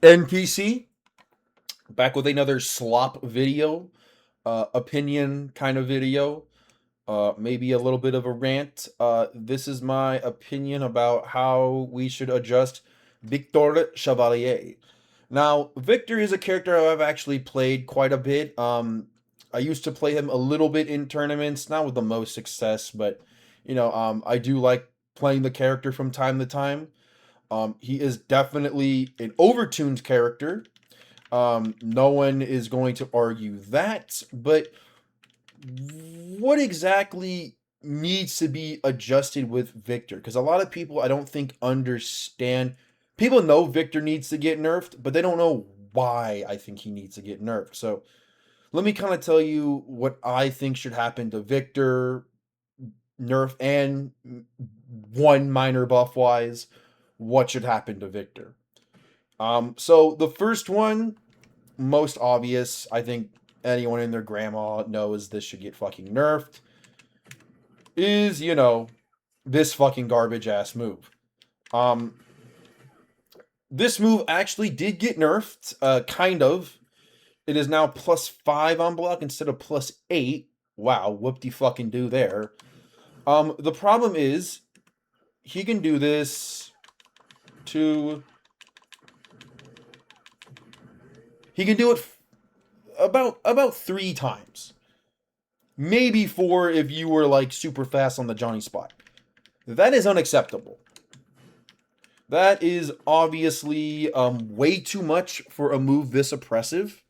NPC, back with another slop video, opinion kind of video, maybe a little bit of a rant. This is my opinion about how we should adjust Victor Chevalier. Now, Victor is a character I've actually played quite a bit. I used to play him a little bit in tournaments, not with the most success, but I do like playing the character from time to time. He is definitely an overtuned character. No one is going to argue that, but what exactly needs to be adjusted with Victor? Because a lot of people, I don't think, understand. People know Victor needs to get nerfed, but they don't know why I think he needs to get nerfed. So let me kind of tell you what I think should happen to Victor, nerf, and one minor buff wise, what should happen to Victor. So the first one, most obvious, I think anyone and their grandma knows this should get fucking nerfed, is, this fucking garbage ass move. Um, this move actually did get nerfed, kind of. It is now +5 on block instead of +8. Wow, whoop-de fucking do there. The problem is, he can do this to... He can do it about 3 times. Maybe 4 if you were like super fast on the Johnny spot. That is unacceptable. That is obviously way too much for a move this oppressive.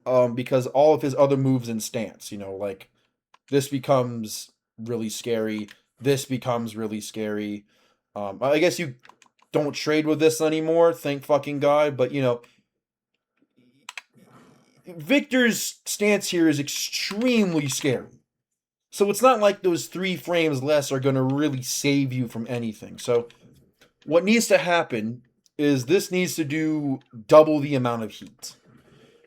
Because all of his other moves and stance, like this becomes really scary. This becomes really scary. I guess you don't trade with this anymore, thank fucking God. But Victor's stance here is extremely scary. So it's not like those 3 frames less are going to really save you from anything. So what needs to happen is this needs to do double the amount of heat.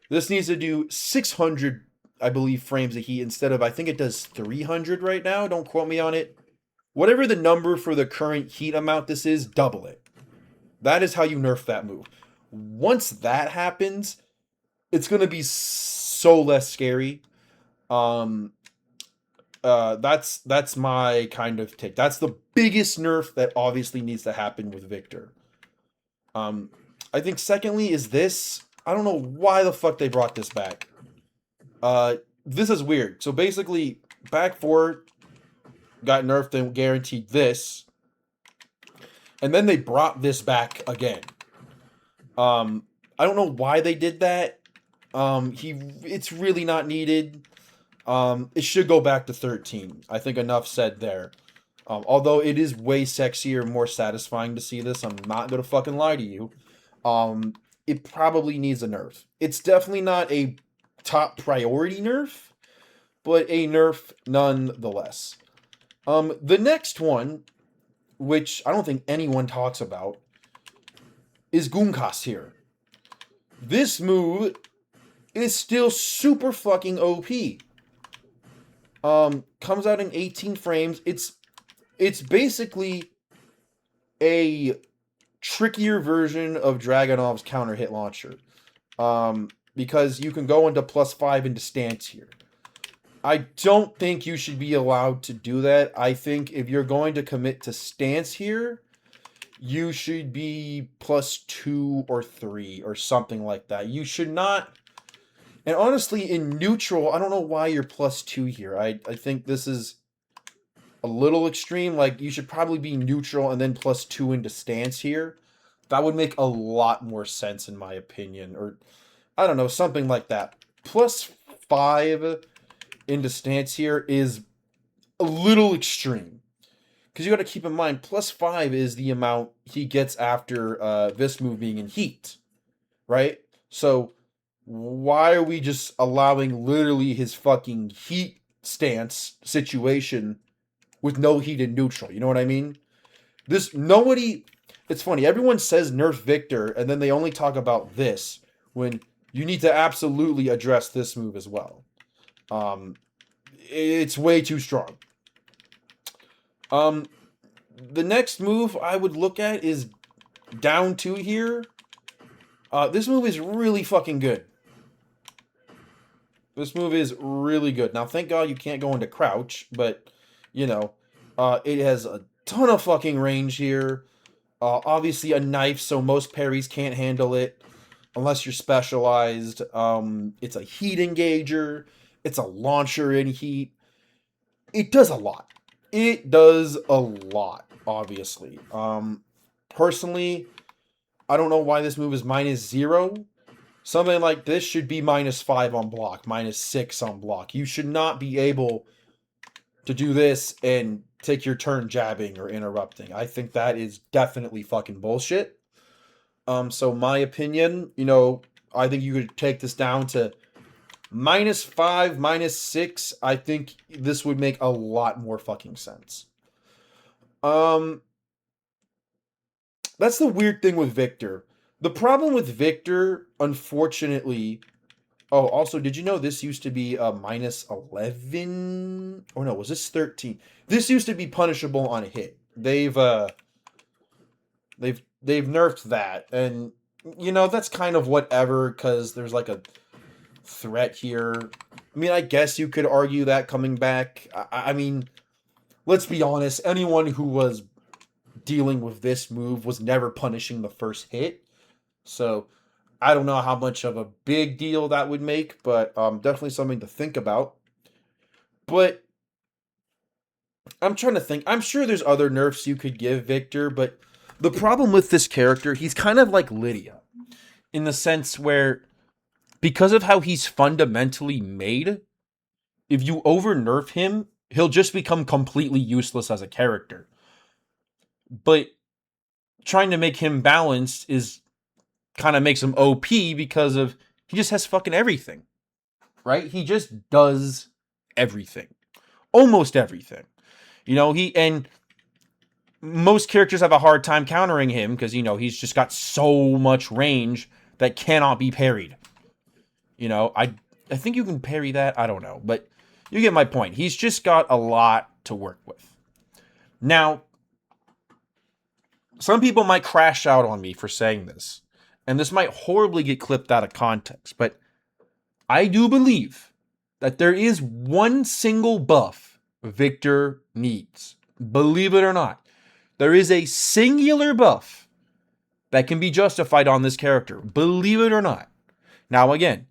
This needs to do 600, I believe, frames of heat instead of, I think it does 300 right now. Don't quote me on it. Whatever the number for the current heat amount this is, double it. That is how you nerf that move. Once that happens, it's going to be so less scary. That's my kind of take. That's the biggest nerf that obviously needs to happen with Victor. I think secondly is this. I don't know why the fuck they brought this back. This is weird. So basically, back 4 got nerfed and guaranteed this. And then they brought this back again. I don't know why they did that. It's really not needed. It should go back to 13. I think enough said there. Although it is way sexier, more satisfying to see this. I'm not gonna fucking lie to you. It probably needs a nerf. It's definitely not a top priority nerf, but a nerf nonetheless. The next one, which I don't think anyone talks about, is Gunkas here. This move is still super fucking OP. Comes out in 18 frames. It's basically a trickier version of Dragonov's counter hit launcher. Because you can go into +5 into stance here. I don't think you should be allowed to do that. I think if you're going to commit to stance here, you should be +2 or 3 or something like that. You should not. And honestly, in neutral, I don't know why you're +2 here. I think this is a little extreme. Like, you should probably be neutral and then +2 into stance here. That would make a lot more sense in my opinion. Or, I don't know, something like that. +5 into stance here is a little extreme. Because you got to keep in mind, +5 is the amount he gets after this move being in heat. Right? So, why are we just allowing literally his fucking heat stance situation with no heat in neutral? You know what I mean? It's funny, everyone says nerf Victor, and then they only talk about this, when you need to absolutely address this move as well. It's way too strong. The next move I would look at is down 2 here. This movie is really fucking good. This movie is really good. Now, thank God you can't go into crouch, but you know, it has a ton of fucking range here. Obviously, a knife, so most parries can't handle it unless you're specialized. It's a heat engager. It's a launcher in heat. It does a lot. It does a lot. Obviously, personally, I don't know why this move is -0. Something like this should be -5 on block, -6 on block. You should not be able to do this and take your turn jabbing or interrupting. I think that is definitely fucking bullshit. So my opinion, I think you could take this down to -5, -6. I think this would make a lot more fucking sense. That's the weird thing with Victor. The problem with Victor, unfortunately. Oh, also, did you know this used to be a -11? Oh no, was this 13? This used to be punishable on a hit. They've nerfed that, and that's kind of whatever because there's like a threat here. I mean, I guess you could argue that coming back. I mean, let's be honest. Anyone who was dealing with this move was never punishing the first hit, so I don't know how much of a big deal that would make, but definitely something to think about. But I'm trying to think. I'm sure there's other nerfs you could give Victor, but the problem with this character, he's kind of like Lydia in the sense where because of how he's fundamentally made, if you over nerf him, he'll just become completely useless as a character. But trying to make him balanced is kind of makes him OP because of he just has fucking everything. Right? He just does everything. Almost everything. And most characters have a hard time countering him because, he's just got so much range that cannot be parried. I think you can parry that. I don't know. But you get my point. He's just got a lot to work with. Now, some people might crash out on me for saying this. And this might horribly get clipped out of context. But I do believe that there is one single buff Victor needs. Believe it or not. There is a singular buff that can be justified on this character. Believe it or not. Now again,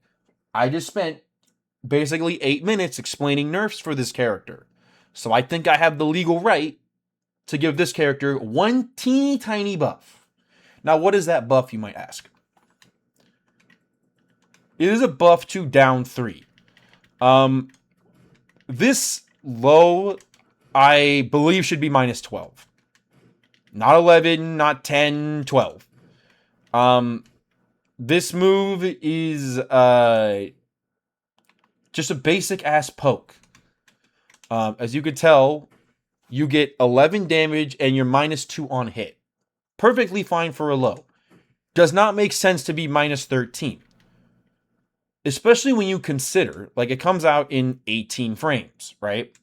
I just spent basically 8 minutes explaining nerfs for this character. So I think I have the legal right to give this character one teeny tiny buff. Now what is that buff, you might ask? It is a buff to down 3. This low, I believe, should be -12. Not 11, not 10, 12. This move is just a basic ass poke. As you could tell, you get 11 damage and you're -2 on hit. Perfectly fine for a low. Does not make sense to be -13. Especially when you consider, like, it comes out in 18 frames, right?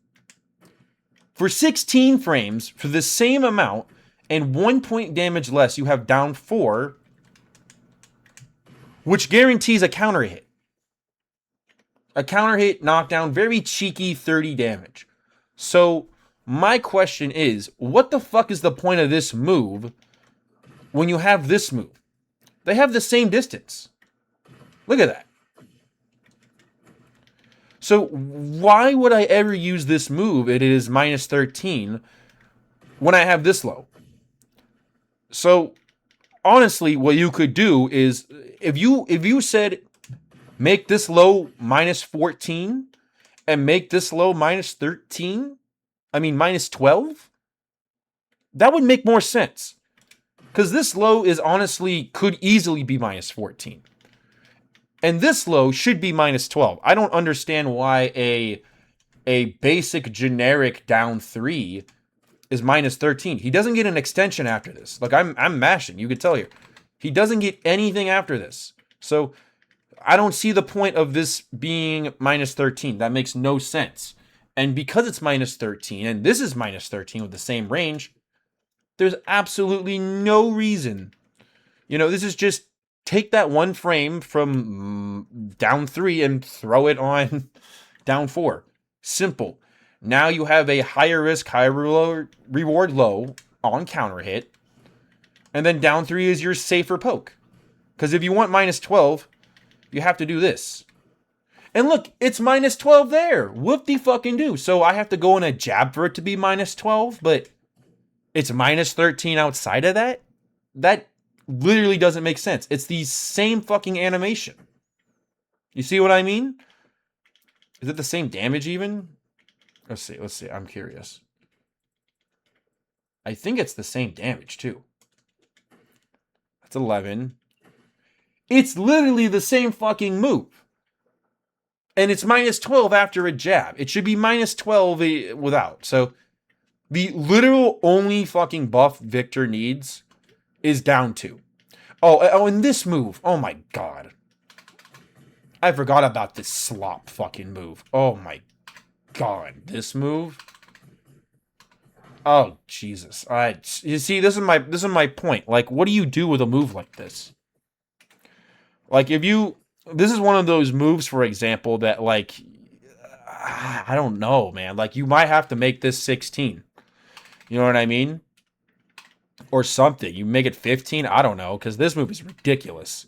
For 16 frames, for the same amount, and 1 point damage less, you have down 4, which guarantees a counter hit. A counter hit, knockdown, very cheeky 30 damage. So, my question is, what the fuck is the point of this move when you have this move? They have the same distance. Look at that. So why would I ever use this move? It is -13 when I have this low. So honestly, what you could do is if you said make this low -14 and make this low -13, I mean -12, that would make more sense. Because this low is honestly could easily be -14. And this low should be -12. I don't understand why a basic generic down 3 is -13. He doesn't get an extension after this. Like, I'm mashing. You could tell here. He doesn't get anything after this. So I don't see the point of this being -13. That makes no sense. And because it's -13 and this is -13 with the same range, there's absolutely no reason. This is just take that one frame from down 3 and throw it on down 4. Simple. Now you have a higher risk, higher reward low on counter hit. And then down 3 is your safer poke. Because if you want minus 12, you have to do this. And look, it's minus 12 there. Whoop-de-fucking-do. So I have to go in a jab for it to be minus 12, but it's minus 13 outside of that? That literally doesn't make sense. It's the same fucking animation. You see what I mean? Is it the same damage even? Let's see. I'm curious. I think it's the same damage too. That's 11. It's literally the same fucking move. And it's minus 12 after a jab. It should be minus 12 without. So the literal only fucking buff Victor needs is down 2. Oh, and this move. Oh my god. I forgot about this slop fucking move. Oh my god. This move. Oh Jesus. You see, this is my point. Like, what do you do with a move like this? Like, this is one of those moves, for example, that, like, I don't know, man. Like, you might have to make this 16. You know what I mean? Or something. You make it 15? I don't know, because this move is ridiculous.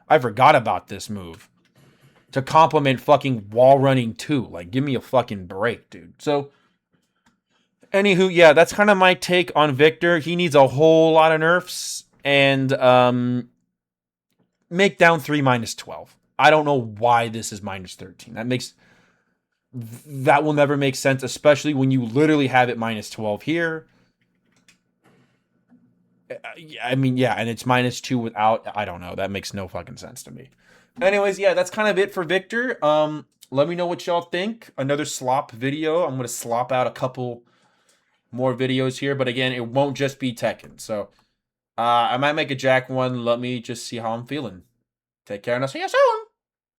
I forgot about this move. To complement fucking wall running 2. Like, give me a fucking break, dude. So, anywho, yeah, that's kind of my take on Victor. He needs a whole lot of nerfs. And, make down 3 minus 12. I don't know why this is minus 13. That will never make sense, especially when you literally have it minus 12 here. I mean, yeah, and it's minus 2 without. I don't know. That makes no fucking sense to me. Anyways, yeah, that's kind of it for Victor. Let me know what y'all think. Another slop video. I'm going to slop out a couple more videos here, but again, it won't just be Tekken. So, I might make a Jack one. Let me just see how I'm feeling. Take care, and I'll see you soon.